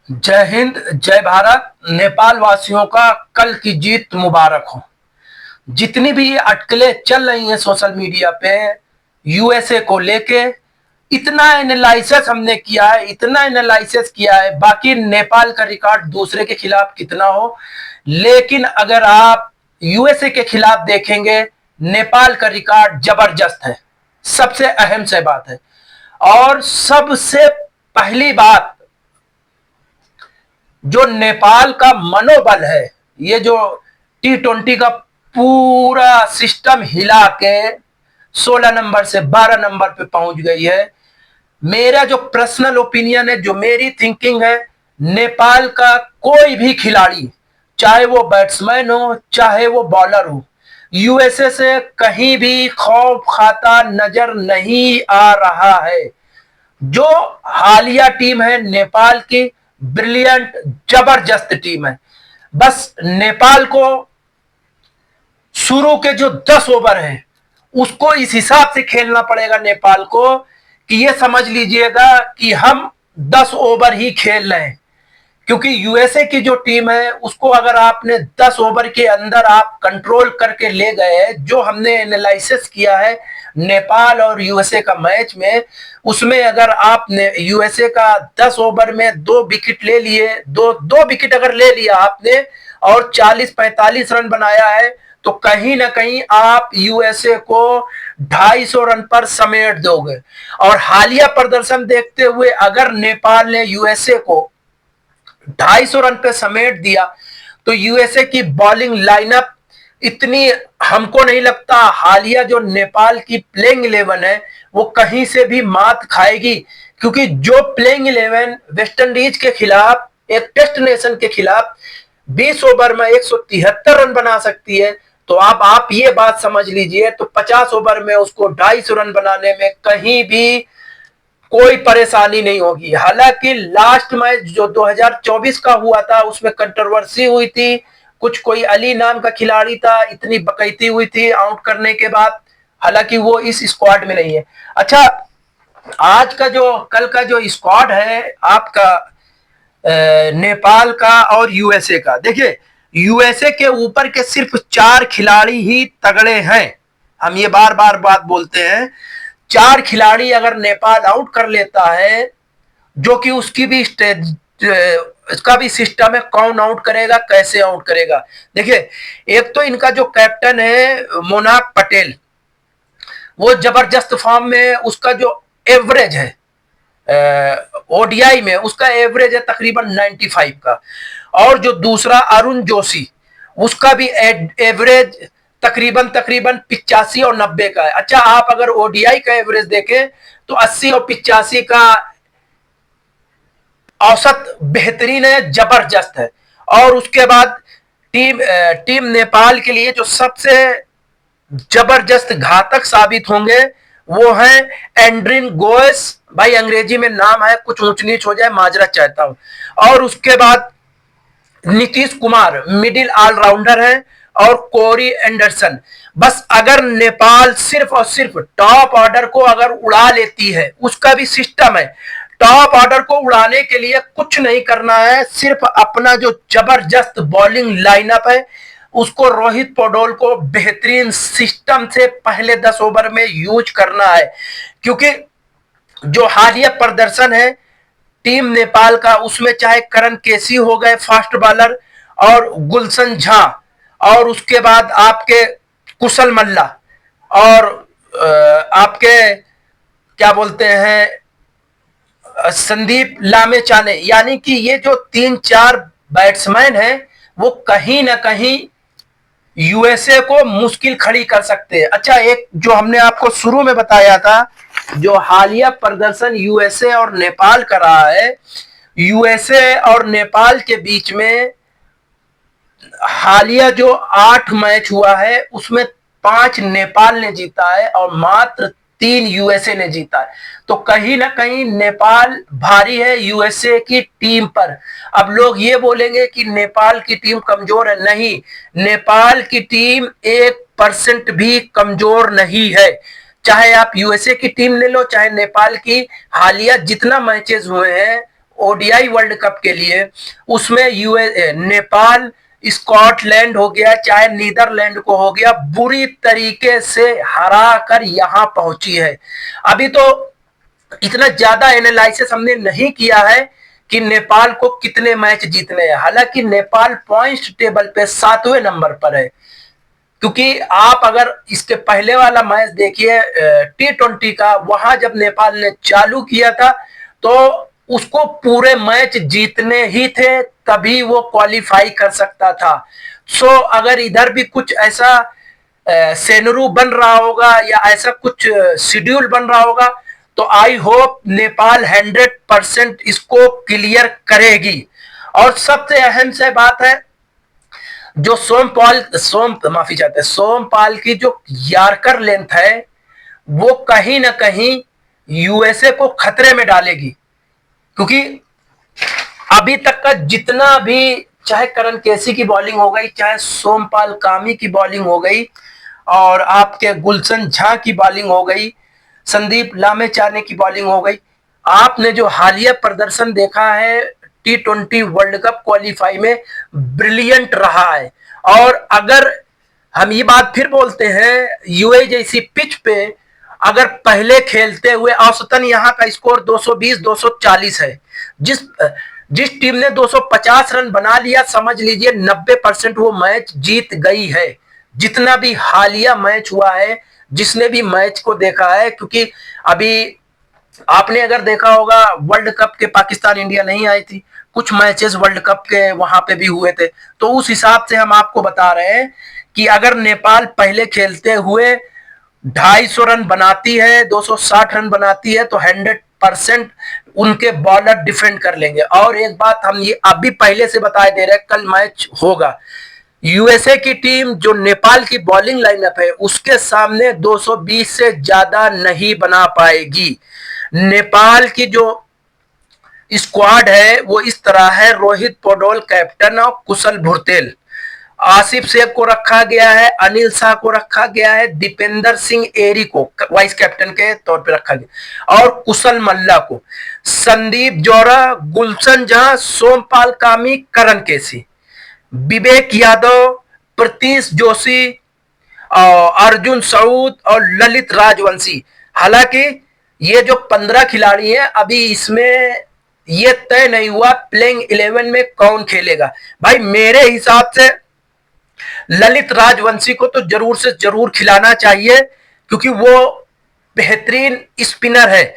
जय हिंद, जय भारत। नेपाल वासियों का कल की जीत मुबारक हो। जितनी भी ये अटकलें चल रही हैं सोशल मीडिया पे यूएसए को लेके, इतना एनालिसिस हमने किया है, इतना एनालिसिस किया है। बाकी नेपाल का रिकॉर्ड दूसरे के खिलाफ कितना हो, लेकिन अगर आप यूएसए के खिलाफ देखेंगे, नेपाल का रिकॉर्ड जबरदस्त है। सबसे अहम से बात है। और सबसे पहली बात, जो नेपाल का मनोबल है, ये जो T20 का पूरा सिस्टम हिला के 16 नंबर से 12 नंबर पे पहुंच गई है। मेरा जो पर्सनल ओपिनियन है, जो मेरी थिंकिंग है, नेपाल का कोई भी खिलाड़ी, चाहे वो बैट्समैन हो चाहे वो बॉलर हो, यूएसए से कहीं भी खौफ खाता नजर नहीं आ रहा है। जो हालिया टीम है नेपाल की, ब्रिलियंट जबरदस्त टीम है। बस नेपाल को शुरू के जो 10 ओवर है उसको इस हिसाब से खेलना पड़ेगा नेपाल को कि ये समझ लीजिएगा कि हम 10 ओवर ही खेल रहे हैं। क्योंकि यूएसए की जो टीम है उसको अगर आपने 10 ओवर के अंदर आप कंट्रोल करके ले गए, जो हमने एनालिसिस किया है नेपाल और यूएसए का मैच में, उसमें अगर आपने यूएसए का 10 ओवर में 2 विकेट ले लिए, दो विकेट अगर ले लिया आपने और 40-45 रन बनाया है, तो कहीं ना कहीं आप यूएसए को 250 रन पर समेट दोगे। और हालिया प्रदर्शन देखते हुए अगर नेपाल ने यूएसए को 250 रन पे समेट दिया, तो यूएसए की बॉलिंग लाइनअप इतनी, हमको नहीं लगता हालिया जो नेपाल की प्लेइंग 11 है वो कहीं से भी मात खाएगी। क्योंकि जो प्लेइंग 11 वेस्ट इंडीज के खिलाफ, एक टेस्ट नेशन के खिलाफ 20 ओवर में 173 रन बना सकती है, तो आप ये बात समझ लीजिए, तो 50 ओवर में उसको 250 रन बनाने में कहीं भी कोई परेशानी नहीं होगी। हालांकि लास्ट मैच जो 2024 का हुआ था उसमें कंट्रोवर्सी हुई थी, कुछ कोई अली नाम का खिलाड़ी था, इतनी बकैती हुई थी आउट करने के बाद। हालांकि वो इस स्क्वाड में नहीं है। अच्छा, आज का जो कल का जो स्क्वाड है आपका नेपाल का और यूएसए का, देखिए यूएसए के ऊपर के सिर्फ 4 खिलाड़ी ही तगड़े हैं। हम ये बार बार बात बोलते हैं, 4 खिलाड़ी अगर नेपाल आउट कर लेता है, जो कि उसकी भी इसका भी सिस्टम है, कौन आउट करेगा कैसे आउट करेगा। देखिए, एक तो इनका जो कैप्टन है मोनाक पटेल, वो जबरदस्त फॉर्म में, उसका जो एवरेज है ओडीआई में, उसका एवरेज है तकरीबन 95 का। और जो दूसरा अरुण जोशी, उसका भी एवरेज तकरीबन तकरीबन 85 और 90 का है। अच्छा, आप अगर ओडीआई का एवरेज देखें तो 80 और 85 का औसत बेहतरीन है, जबरदस्त है। और उसके बाद टीम नेपाल के लिए जो सबसे जबरदस्त घातक साबित होंगे वो है एंड्रिन गोयस। भाई अंग्रेजी में नाम है, कुछ ऊंच नीच हो जाए माजरा चाहता हूं। और उसके बाद नीतीश कुमार मिडिल ऑलराउंडर है, और कोरी एंडरसन। बस अगर नेपाल सिर्फ और सिर्फ टॉप ऑर्डर को अगर उड़ा लेती है, उसका भी सिस्टम है, टॉप ऑर्डर को उड़ाने के लिए कुछ नहीं करना है, सिर्फ अपना जो जबरदस्त बॉलिंग लाइनअप है उसको रोहित पौडोल को बेहतरीन सिस्टम से पहले 10 ओवर में यूज करना है। क्योंकि जो हालिया प्रदर्शन है टीम नेपाल का, उसमें चाहे करण केसी हो गए फास्ट बॉलर, और गुलशन झा, और उसके बाद आपके कुशल मल्ला, और आपके क्या बोलते हैं संदीप लामेचाने, यानी कि ये जो 3-4 बैट्समैन हैं वो कहीं ना कहीं यूएसए को मुश्किल खड़ी कर सकते हैं। अच्छा, एक जो हमने आपको शुरू में बताया था, जो हालिया प्रदर्शन यूएसए और नेपाल का रहा है, यूएसए और नेपाल के बीच में हालिया जो 8 मैच हुआ है उसमें 5 नेपाल ने जीता है और मात्र 3 यूएसए ने जीता है। तो कहीं ना कहीं नेपाल भारी है यूएसए की टीम पर। अब लोग ये बोलेंगे कि नेपाल की टीम कमजोर है, नहीं, नेपाल की टीम 1% भी कमजोर नहीं है। चाहे आप यूएसए की टीम ले लो चाहे नेपाल की, हालिया जितना मैचेस हुए हैं ओडीआई वर्ल्ड कप के लिए, उसमें नेपाल स्कॉटलैंड हो गया चाहे नीदरलैंड को हो गया, बुरी तरीके से हरा कर यहां पहुंची है। अभी तो इतना ज्यादा एनालिसिस हमने नहीं किया है कि नेपाल को कितने मैच जीतने हैं। हालांकि नेपाल पॉइंट्स टेबल पे 7वें नंबर पर है, क्योंकि आप अगर इसके पहले वाला मैच देखिए T20 का, वहां जब नेपाल ने चालू किया था तो उसको पूरे मैच जीतने ही थे तभी वो क्वालिफाई कर सकता था। सो अगर इधर भी कुछ ऐसा सेनरू बन रहा होगा या ऐसा कुछ शेड्यूल बन रहा होगा तो आई होप नेपाल 100% इसको क्लियर करेगी। और सबसे अहम से बात है, जो सोमपाल की जो यार्कर लेंथ है वो कहीं ना कहीं यूएसए को खतरे में डालेगी, क्योंकि अभी तक का जितना भी, चाहे करण केसी की बॉलिंग हो गई, चाहे सोमपाल कामी की बॉलिंग हो गई, और आपके गुलशन झा की बॉलिंग हो गई, संदीप लामेचाने की बॉलिंग हो गई, आपने जो हालिया प्रदर्शन देखा है T20 वर्ल्ड कप क्वालिफाई में, ब्रिलियंट रहा है। और अगर हम ये बात फिर बोलते हैं, यूए जैसी पिच पे अगर पहले खेलते हुए औसतन यहाँ का स्कोर 220-240 है, जिस जिस टीम ने 250 रन बना लिया, समझ लीजिए 90% वो मैच जीत गई है। जितना भी हालिया मैच हुआ है, जिसने भी मैच को देखा है, क्योंकि अभी आपने अगर देखा होगा वर्ल्ड कप के पाकिस्तान इंडिया नहीं आई थी, कुछ मैचेस वर्ल्ड कप के वहां पे भी हुए थे, तो उस हिसाब से हम आपको बता रहे हैं कि अगर नेपाल पहले खेलते हुए 250 रन बनाती है, 260 रन बनाती है, तो 100% उनके बॉलर डिफेंड कर लेंगे। और एक बात हम ये अभी पहले से बता दे रहे हैं, कल मैच होगा, यूएसए की टीम जो नेपाल की बॉलिंग लाइनअप है उसके सामने 220 से ज्यादा नहीं बना पाएगी। नेपाल की जो स्क्वाड है वो इस तरह है: रोहित पौडोल कैप्टन और कुशल भुरतेल, आसिफ शेख को रखा गया है, अनिल शाह को रखा गया है, दीपेंद्र सिंह एरी को वाइस कैप्टन के तौर पर रखा गया, और कुशल मल्ला को, संदीप जोरा, गुलशन झा, सोमपाल कामी, करण केसी, विवेक यादव, प्रतीश जोशी, अर्जुन सऊद और ललित राजवंशी। हालांकि ये जो 15 खिलाड़ी हैं, अभी इसमें ये तय नहीं हुआ प्लेइंग 11 में कौन खेलेगा। भाई मेरे हिसाब से ललित राजवंशी को तो जरूर से जरूर खिलाना चाहिए, क्योंकि वो बेहतरीन स्पिनर है।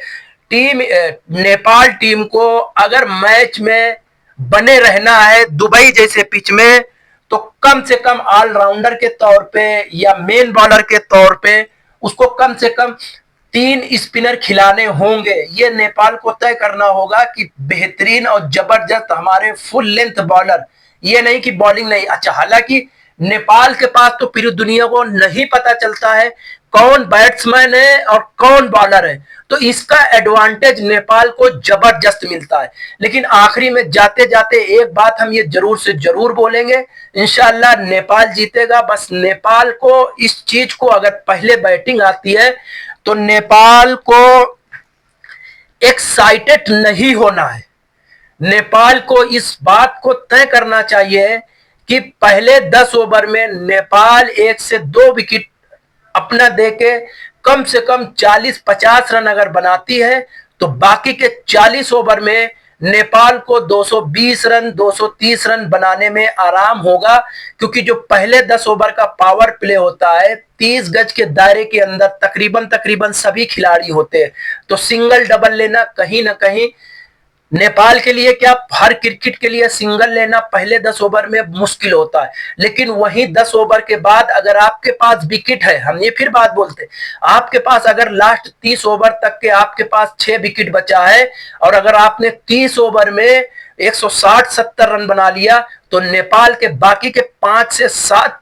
नेपाल टीम को अगर मैच में बने रहना है दुबई जैसे पिच में, तो कम से कम ऑलराउंडर के तौर पे या मेन बॉलर के तौर पे उसको कम से कम 3 स्पिनर खिलाने होंगे। ये नेपाल को तय करना होगा कि बेहतरीन और जबरदस्त हमारे फुल लेंथ बॉलर, ये नहीं कि बॉलिंग नहीं। अच्छा, हालांकि नेपाल के पास तो पूरी दुनिया को नहीं पता चलता है कौन बैट्समैन है और कौन बॉलर है, तो इसका एडवांटेज नेपाल को जबरदस्त मिलता है। लेकिन आखिरी में जाते जाते एक बात हम ये जरूर से जरूर बोलेंगे, इंशाल्लाह नेपाल जीतेगा। बस नेपाल को इस चीज को, अगर पहले बैटिंग आती है तो नेपाल को एक्साइटेड नहीं होना है। नेपाल को इस बात को तय करना चाहिए कि पहले 10 ओवर में नेपाल 1 से 2 विकेट अपना देके कम से कम 40-50 रन अगर बनाती है, तो बाकी के 40 ओवर में नेपाल को 220 रन 230 रन बनाने में आराम होगा, क्योंकि जो पहले 10 ओवर का पावर प्ले होता है 30 गज के दायरे के अंदर तकरीबन सभी खिलाड़ी होते हैं, तो सिंगल डबल लेना कहीं ना कहीं नेपाल के लिए, क्या हर क्रिकेट के लिए सिंगल लेना पहले 10 ओवर में मुश्किल होता है। लेकिन वहीं 10 ओवर के बाद अगर आपके पास विकेट है, हम ये फिर बात बोलते हैं, आपके पास अगर लास्ट 30 ओवर तक के आपके पास 6 विकेट बचा है और अगर आपने 30 ओवर में 160-70 रन बना लिया, तो नेपाल के बाकी के 5 से 7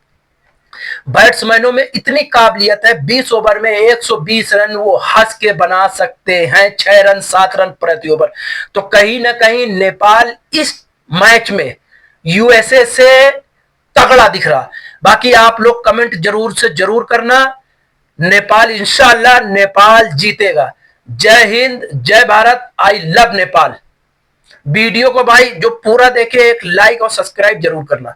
बैट्समैनों में इतनी काबिलियत है, 20 ओवर में 120 रन वो हंस के बना सकते हैं, 6 रन 7 रन प्रति ओवर। तो कहीं ना कहीं नेपाल इस मैच में यूएसए से तगड़ा दिख रहा। बाकी आप लोग कमेंट जरूर से जरूर करना। नेपाल, इंशाल्लाह नेपाल जीतेगा। जय हिंद, जय Bharat, I love Nepal. Video को भाई जो पूरा देखे एक लाइक और सब्सक्राइब जरूर करना।